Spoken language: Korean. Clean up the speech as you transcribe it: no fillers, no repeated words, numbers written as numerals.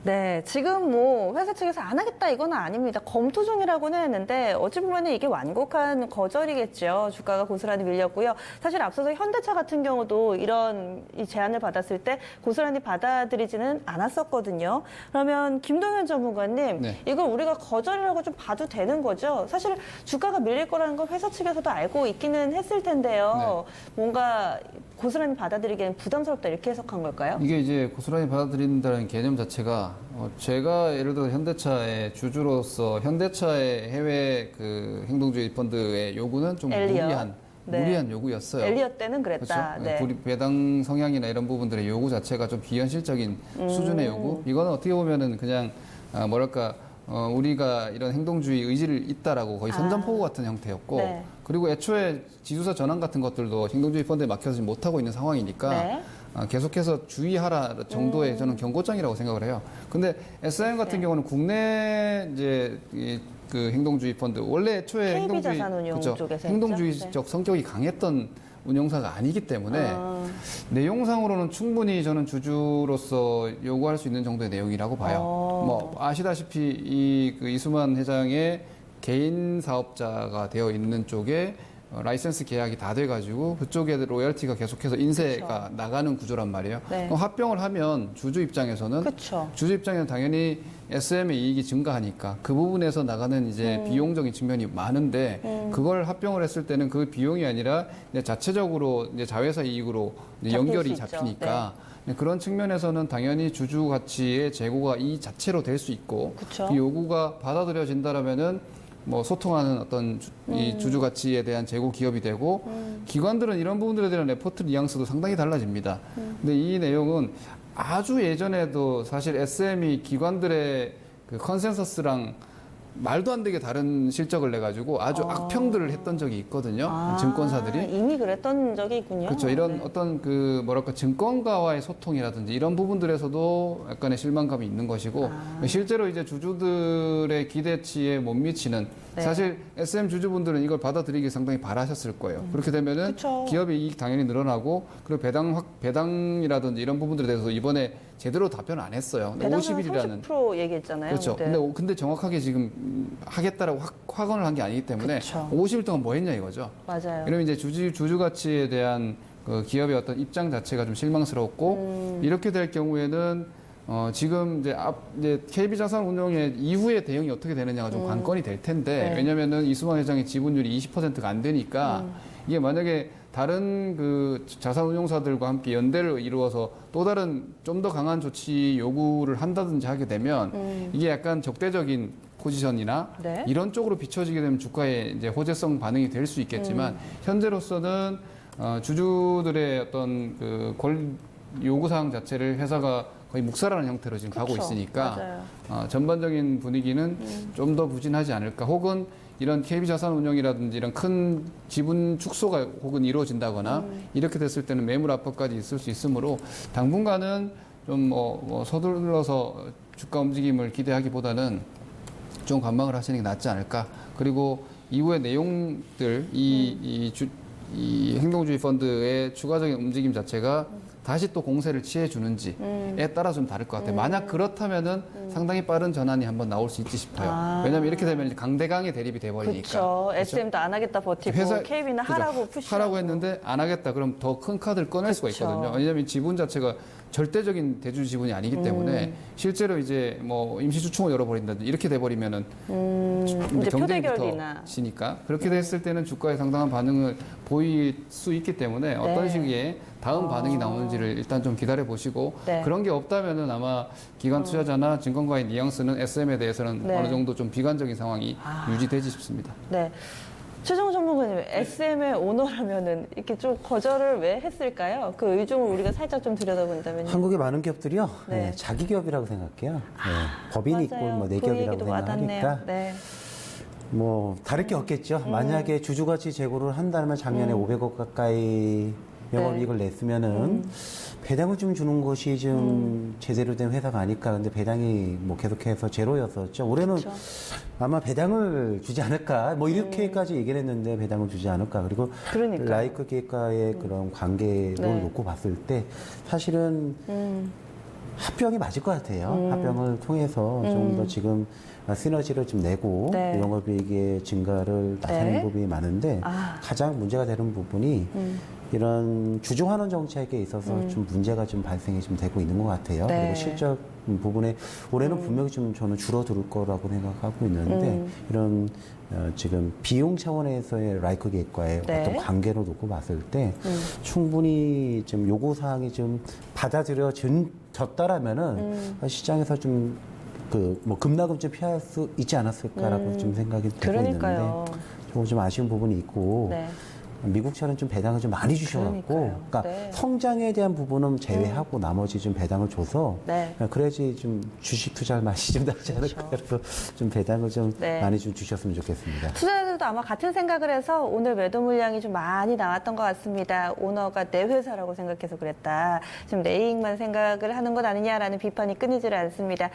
네, 지금 뭐 회사 측에서 안 하겠다 이건 아닙니다. 검토 중이라고는 했는데 어찌 보면 이게 완곡한 거절이겠죠. 주가가 고스란히 밀렸고요. 사실 앞서서 현대차 같은 경우도 이런 이 제안을 받았을 때 고스란히 받아들이지는 않았었거든요. 그러면 김동현 전문가님, 네. 이걸 우리가 거절이라고 좀 봐도 되는 거죠? 사실 주가가 밀릴 거라는 건 회사 측에서도 알고 있기는 했을 텐데요. 뭔가 고스란히 받아들이기에는 부담스럽다 이렇게 해석한 걸까요? 이게 이제 고스란히 받아들인다는 개념 자체가 제가 예를 들어 현대차의 주주로서 현대차의 해외 그 행동주의 펀드의 요구는 좀 엘리엇. 무리한 요구였어요. 엘리엇 때는 그랬다. 그렇죠? 네. 배당 성향이나 이런 부분들의 요구 자체가 좀 비현실적인 수준의 요구. 이거는 어떻게 보면은 그냥 뭐랄까 우리가 이런 행동주의 의지를 있다라고 거의 선전포고 같은 형태였고, 네. 그리고 애초에 지주사 전환 같은 것들도 행동주의 펀드에 막혀서 못하고 있는 상황이니까 네. 계속해서 주의하라 정도의 저는 경고장이라고 생각을 해요. 근데 SM 같은 경우는 국내 이제 그 행동주의 펀드 원래 애초에 행동주의 KB자산운용 쪽에서 행동주의적 성격이 강했던 운용사가 아니기 때문에 내용상으로는 충분히 저는 주주로서 요구할 수 있는 정도의 내용이라고 봐요. 뭐 아시다시피 그 이수만 회장의 개인 사업자가 되어 있는 쪽에 라이센스 계약이 다 돼가지고 그쪽에 로열티가 계속해서 인세가 나가는 구조란 말이에요. 네. 그럼 합병을 하면 주주 입장에서는 주주 입장에서는 당연히 SM의 이익이 증가하니까 그 부분에서 나가는 이제 비용적인 측면이 많은데 그걸 합병을 했을 때는 그 비용이 아니라 이제 자체적으로 이제 자회사 이익으로 이제 연결이 잡히니까 그런 측면에서는 당연히 주주 가치의 재고가 이 자체로 될 수 있고 그 요구가 받아들여진다라면은 뭐 소통하는 어떤 이 주주 가치에 대한 재고 기업이 되고 기관들은 이런 부분들에 대한 레포트 뉘앙스도 상당히 달라집니다. 근데 이 내용은 아주 예전에도 사실 SM이 기관들의 그 컨센서스랑 말도 안 되게 다른 실적을 내가지고 아주 악평들을 했던 적이 있거든요. 증권사들이. 이미 그랬던 적이 있군요. 그렇죠. 이런 어떤 그 뭐랄까 증권가와의 소통이라든지 이런 부분들에서도 약간의 실망감이 있는 것이고 실제로 이제 주주들의 기대치에 못 미치는 사실 SM 주주분들은 이걸 받아들이기 상당히 바라셨을 거예요. 그렇게 되면은 기업의 이익 당연히 늘어나고 그리고 배당이라든지 이런 부분들에 대해서 이번에 제대로 답변을 안 했어요. 배당 50일이라는 30% 얘기했잖아요. 그렇죠. 근데 정확하게 지금 하겠다라고 확언을 한 게 아니기 때문에 50일 동안 뭐 했냐 이거죠. 맞아요. 이러면 이제 주주 가치에 대한 그 기업의 어떤 입장 자체가 좀 실망스럽고 이렇게 될 경우에는 지금 이제 KB자산운용의 이후의 대응이 어떻게 되느냐가 좀 관건이 될 텐데 왜냐면은 이수만 회장의 지분율이 20%가 안 되니까 이게 만약에 다른 그 자산운용사들과 함께 연대를 이루어서 또 다른 좀 더 강한 조치 요구를 한다든지 하게 되면 이게 약간 적대적인 포지션이나 이런 쪽으로 비춰지게 되면 주가에 이제 호재성 반응이 될 수 있겠지만 현재로서는 주주들의 어떤 그 요구사항 자체를 회사가 거의 묵살하는 형태로 지금 가고 있으니까 전반적인 분위기는 좀 더 부진하지 않을까. 혹은 이런 KB자산운용이라든지 이런 큰 지분 축소가 혹은 이루어진다거나 이렇게 됐을 때는 매물 압박까지 있을 수 있으므로 당분간은 좀 서둘러서 주가 움직임을 기대하기보다는 좀 관망을 하시는 게 낫지 않을까. 그리고 이후의 내용들 이 행동주의 펀드의 추가적인 움직임 자체가 다시 또 공세를 취해 주는지에 따라 좀 다를 것 같아요. 만약 그렇다면은 상당히 빠른 전환이 한번 나올 수 있지 싶어요. 왜냐하면 이렇게 되면 이제 강대강의 대립이 돼버리니까. 그렇죠. SM도 안 하겠다 버티고 KB는 하라고 푸시하고. 하라고 했는데 안 하겠다. 그럼 더 큰 카드를 꺼낼 수가 있거든요. 왜냐하면 지분 자체가 절대적인 대주 지분이 아니기 때문에 실제로 이제 뭐 임시주총을 열어버린다든지 이렇게 돼버리면은 이제 경쟁부터 시니까 그렇게 됐을 때는 주가에 상당한 반응을 보일 수 있기 때문에 어떤 시기에 다음 반응이 나오는지를 일단 좀 기다려 보시고 그런 게 없다면은 아마 기관 투자자나 증권가의 뉘앙스는 SM에 대해서는 어느 정도 좀 비관적인 상황이 유지되지 싶습니다. 네. 최정호 전문가님, SM의 오너라면은 이렇게 좀 거절을 왜 했을까요? 그 의중을 우리가 살짝 좀 들여다본다면요. 한국의 많은 기업들이요, 자기 기업이라고 생각해요. 법인이 있고 뭐 내 기업이라고 생각하니까. 뭐 다를 게 없겠죠. 만약에 주주가치 제고를 한다면 작년에 500억 가까이 영업이익을 냈으면은 배당을 좀 주는 것이 좀 제대로 된 회사가 아닐까. 근데 배당이 뭐 계속해서 제로였었죠. 올해는 아마 배당을 주지 않을까. 뭐 이렇게까지 얘기를 했는데 배당을 주지 않을까. 그리고 라이크 기획과의 그런 관계를 놓고 봤을 때 사실은 합병이 맞을 것 같아요. 합병을 통해서 좀 더 지금 시너지를 좀 내고 네. 영업이익의 증가를 나타내는 네. 부분이 많은데 가장 문제가 되는 부분이 이런 주주환원 정책에 있어서 좀 문제가 좀 발생이 좀 되고 있는 것 같아요. 네. 그리고 실적 부분에 올해는 분명히 좀 저는 줄어들 거라고 생각하고 있는데 이런 지금 비용 차원에서의 라이크 계획과의 네. 어떤 관계로 놓고 봤을 때 충분히 좀 요구 사항이 좀 받아들여졌다라면은 시장에서 좀 뭐 급락은 좀 피할 수 있지 않았을까라고 좀 생각이 되고 그러니까요. 있는데 조금 좀 아쉬운 부분이 있고 네. 미국처럼 좀 배당을 좀 많이 주셔갖고, 그러니까요. 그러니까 네. 성장에 대한 부분은 제외하고 나머지 좀 배당을 줘서, 네. 그래야지 좀 주식 투자할 맛이 좀 나지 않을까. 그래서 좀 배당을 좀 네. 많이 좀 주셨으면 좋겠습니다. 투자자들도 아마 같은 생각을 해서 오늘 매도 물량이 좀 많이 나왔던 것 같습니다. 오너가 내 회사라고 생각해서 그랬다. 지금 내 이익만 생각을 하는 것 아니냐라는 비판이 끊이질 않습니다.